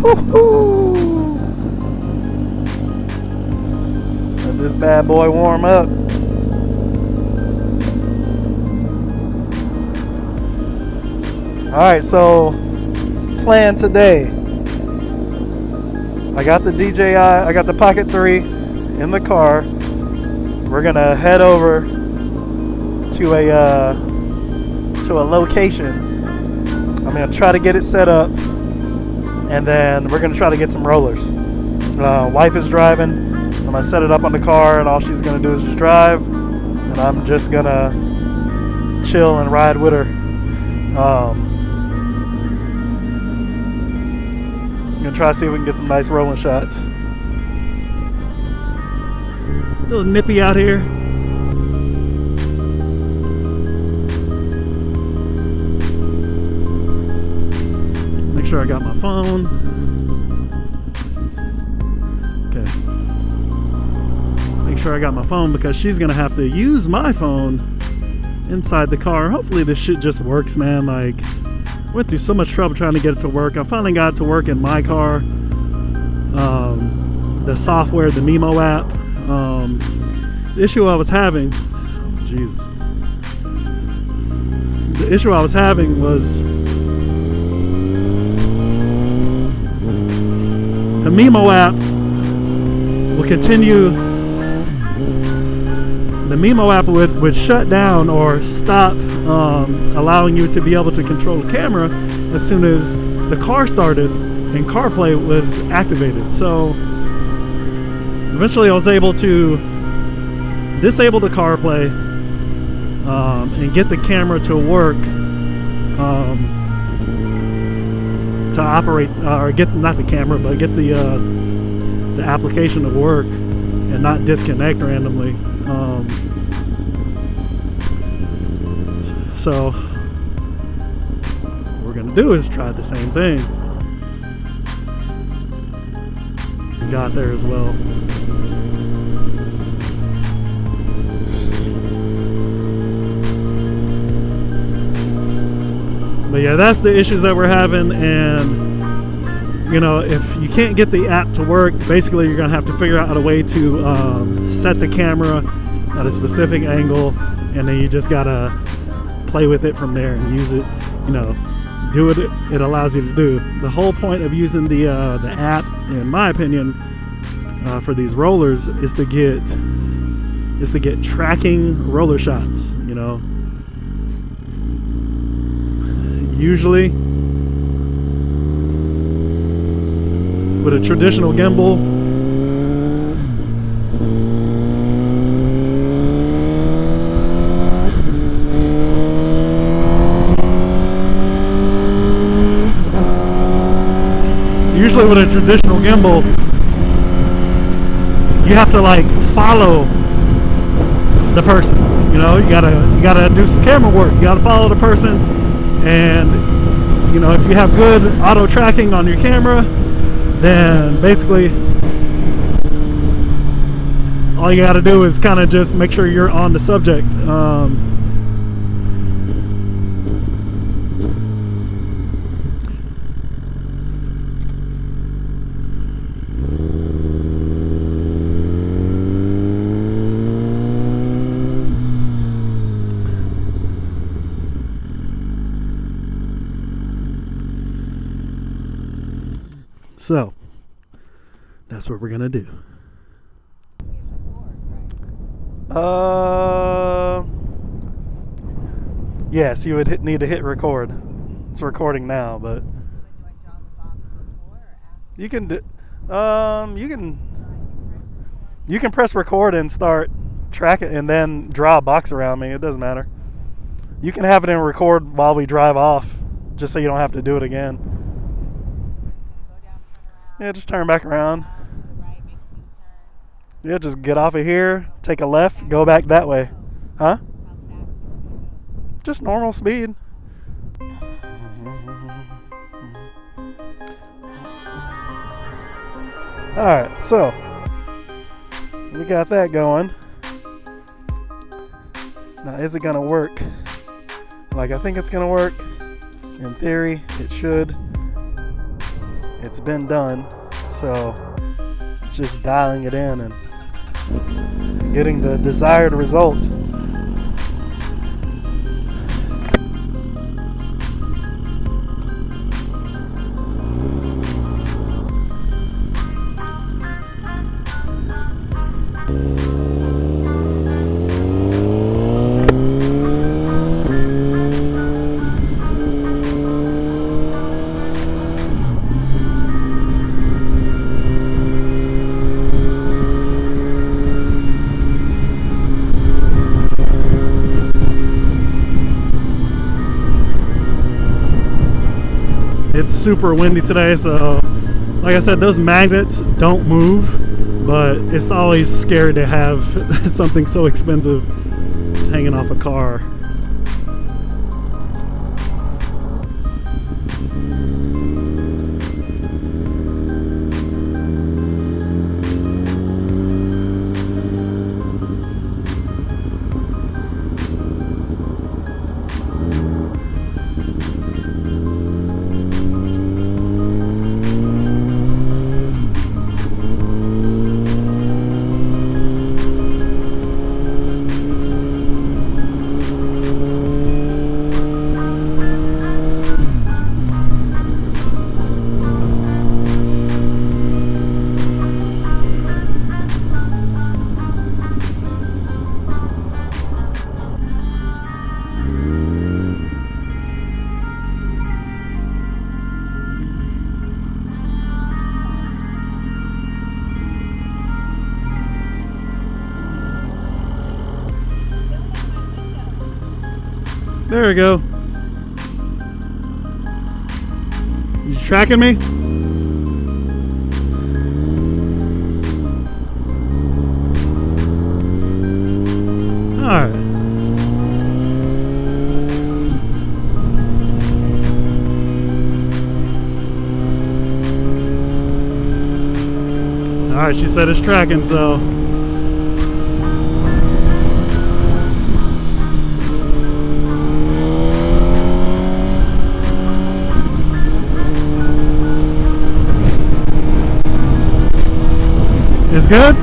Woo-hoo. Let this bad boy warm up. Alright, so plan today. I got the DJI, I got the Pocket 3 in the car. We're gonna head over to a location. I'm gonna try to get it set up, and then we're gonna try to get some rollers. Wife is driving. I'm gonna set it up on the car, and all she's gonna do is just drive, and I'm just gonna chill and ride with her. I'm gonna try to see if we can get some nice rolling shots. A little nippy out here. Make sure I got my phone. Okay. Make sure I got my phone because she's gonna have to use my phone inside the car. Hopefully this shit just works, man. Like, went through so much trouble trying to get it to work. I finally got it to work in my car. The software, the Mimo app. The issue I was having, Jesus. The issue I was having was the Mimo app will continue. The Mimo app would shut down or stop allowing you to be able to control the camera as soon as the car started and CarPlay was activated. So eventually I was able to disable the CarPlay and get the camera to work, to operate, or get, not the camera, but get the application to work and not disconnect randomly. So what we're gonna do is try the same thing. Got there as well. But yeah, that's the issues that we're having, and you know, if you can't get the app to work, basically you're gonna have to figure out a way to set the camera at a specific angle, and then you just gotta play with it from there and use it, you know, do what it allows you to do. The whole point of using the app, in my opinion, for these rollers is to get tracking roller shots, you know. Usually with a traditional gimbal, you have to like follow the person, you know. You gotta do some camera work. You gotta follow the person. And you know, if you have good auto tracking on your camera, then basically all you got to do is kind of just make sure you're on the subject. So that's what we're gonna do. Yes, you would need to hit record. It's recording now, but you can do, you can press record and start track it, and then draw a box around me. It doesn't matter. You can have it in record while we drive off, just so you don't have to do it again. Yeah, just turn back around. Yeah, just get off of here, take a left, go back that way. Huh? Just normal speed. Alright, so we got that going. Now, is it gonna work? Like, I think it's gonna work. In theory, it should. it's been done. So just dialing it in and getting the desired result. It's super windy today, so like I said, those magnets don't move, but it's always scary to have something so expensive just hanging off a car. There we go. You tracking me? Alright. Alright, she said it's tracking, so it's good?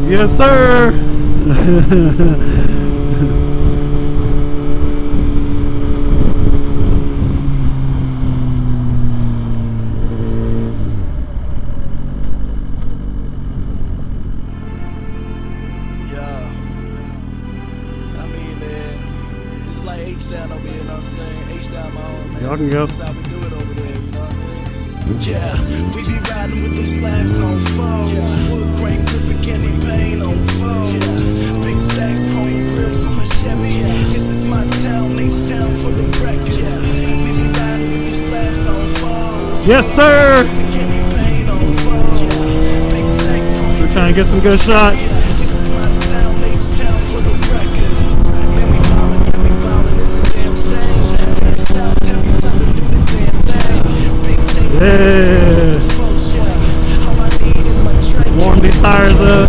Yes, sir. Y'all can go. Yeah, we be riding with them slabs on foes. Wood grain gripping candy paint on foes. Big stacks, chrome grills on my Chevy. This is my town, H-Town for the record. We be riding with them slabs on foes. Yes, sir. Candy paint on foes. Big stacks, chrome We're trying to get some good shots. This is my town, H-Town for the record. Man, we ballin', it's a damn shame. Dirty South, heavy something do the damn thing. Big chains. Yeah. Warm these tires up.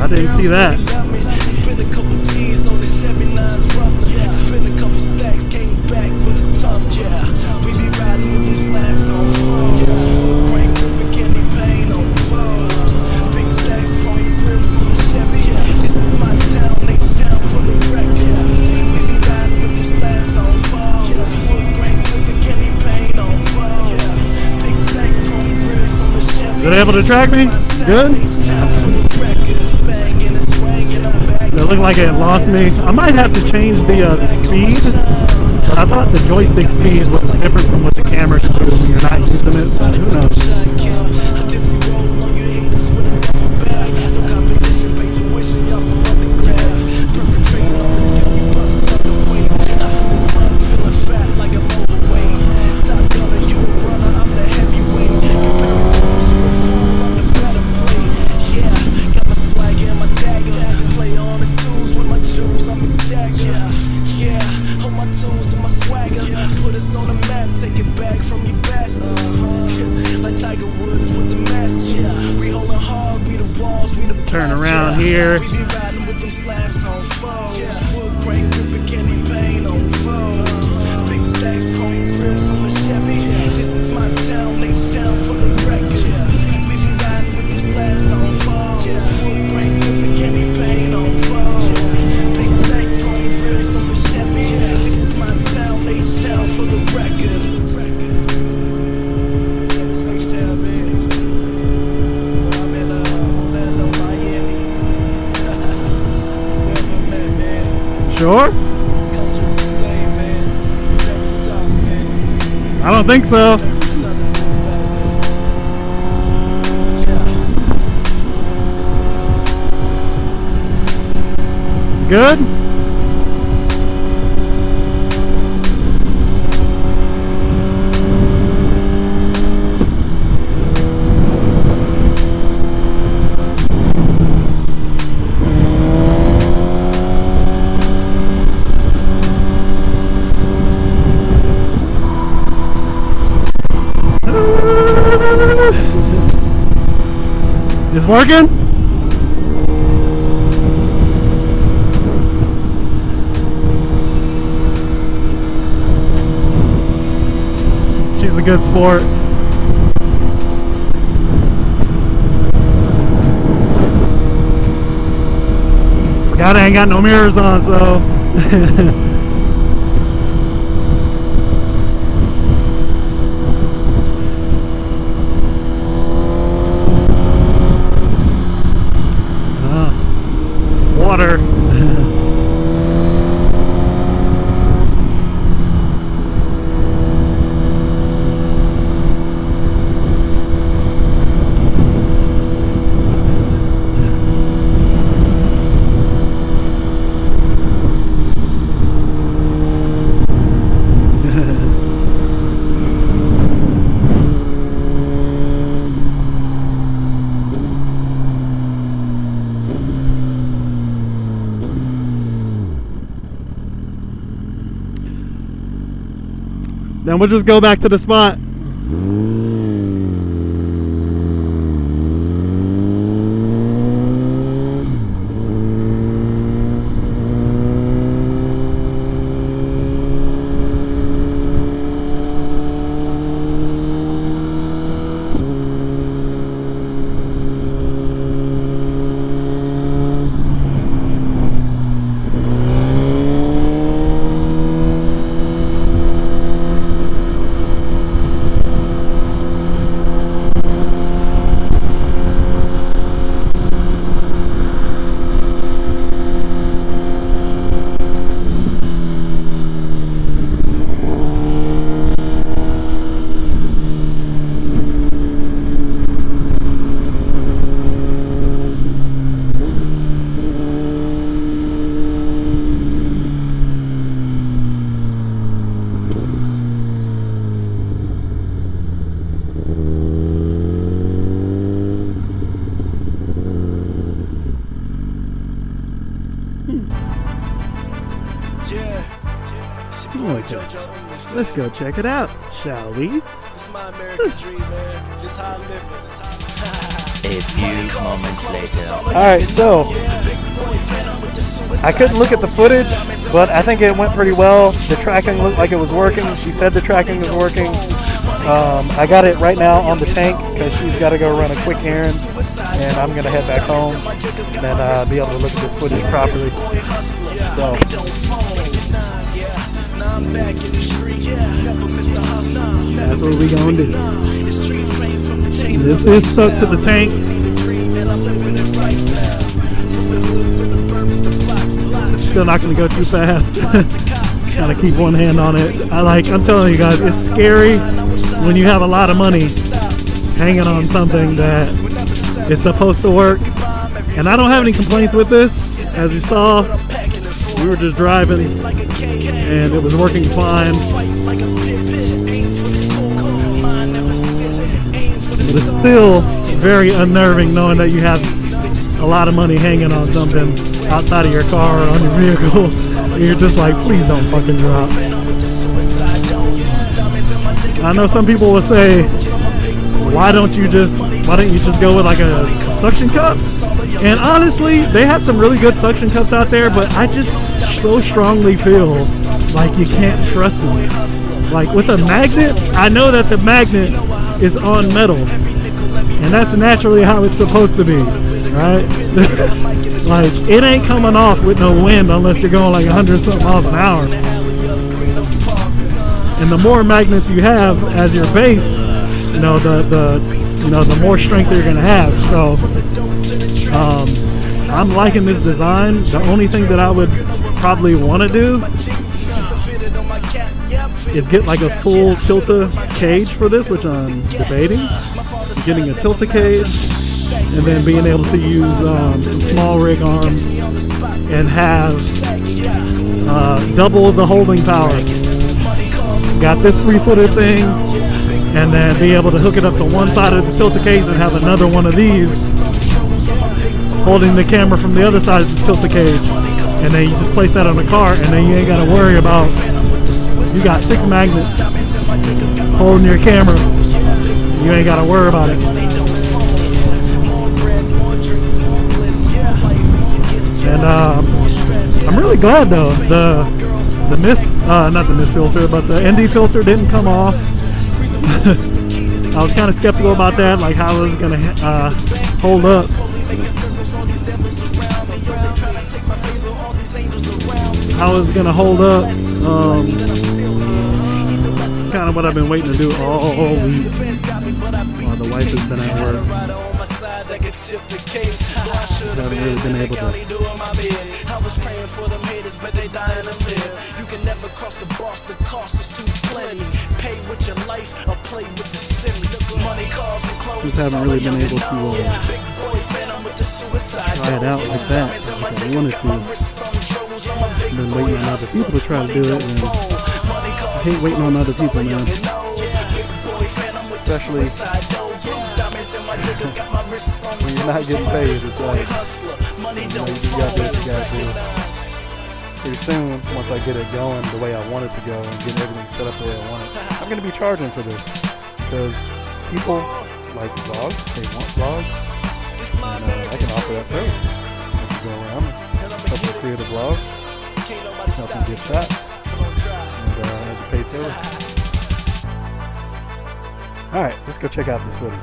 I didn't see that. Spent a couple G's on the Chevy 9's rubbler. Spent a couple stacks, came back with a tumbler. We be riding with them slabs on foes. Grain gripping candy paint on foes. Big stacks, chrome grills on the Chevy. This is my town, H-Town for the record. We be riding with them slabs on foes. Grain gripping candy paint on foes. Big stacks, chrome grills on the Chevy. Were they able to track me? Good? It looked like it lost me. I might have to change the speed But I thought the joystick speed was different from what the camera can do when you're not using it, so who knows. Turn around here. Sure? I don't think so. Good? It's working? She's a good sport. Forgot I ain't got no mirrors on, so water. Then we'll just go back to the spot. Let's go check it out, shall we? It's my American dream, man. This how I live it. A few moments later. Alright, so I couldn't look at the footage, but I think it went pretty well. The tracking looked like it was working. She said the tracking was working. I got it right now on the tank because she's got to go run a quick errand, and I'm going to head back home and be able to look at this footage properly. So that's what we gonna do. This is stuck to the tank. Still not gonna go too fast. kind of keep one hand on it. I'm telling you guys, it's scary when you have a lot of money hanging on something that is supposed to work. And I don't have any complaints with this. As you saw, we were just driving and it was working fine. But it's still very unnerving knowing that you have a lot of money hanging on something outside of your car or on your vehicle. And you're just like, please don't fucking drop. I know some people will say, why don't you just go with like a suction cup? And honestly, they have some really good suction cups out there, but I just so strongly feel like you can't trust them. Like with a magnet, I know that the magnet is on metal, and that's naturally how it's supposed to be, right? Like it ain't coming off with no wind unless you're going like 100-something miles an hour. And the more magnets you have as your base, the more strength you're gonna have. So I'm liking this design. The only thing that I would probably want to do is get like a full Tilta cage for this, which I'm debating. Getting a Tilta cage and then being able to use some small rig arms and have double the holding power. Got this 3-footer thing, and then be able to hook it up to one side of the Tilta case and have another one of these holding the camera from the other side of the Tilta cage. And then you just place that on the car, and then you ain't got to worry about, you got 6 magnets holding your camera. You ain't got to worry about it. And I'm really glad though, the mist, not the mist filter, but the ND filter didn't come off. I was kind of skeptical about that, like how it was going to hold up. How it's going to hold up. Kind of what I've been waiting to do all week while the wife has been at work. Haven't really been able to. I was praying for them haters, but they dying to live. You can never cross the boss, the cost is too plenty. Pay with your life or play with the city. Money, cars, and clothes. Just haven't really been able to try it out like that, like I wanted to. I've been waiting on other people to try to do it, and I hate waiting on other people, man. Especially when you're not getting paid. It's like, you just got to do what you got to do. Pretty soon, once I get it going the way I want it to go and get everything set up the way I want it, I'm going to be charging for this. Because people like vlogs, they want vlogs, and I can offer that service. I can go around and help them create a vlog, help them get shots, and as a paid service. Alright, let's go check out this footage.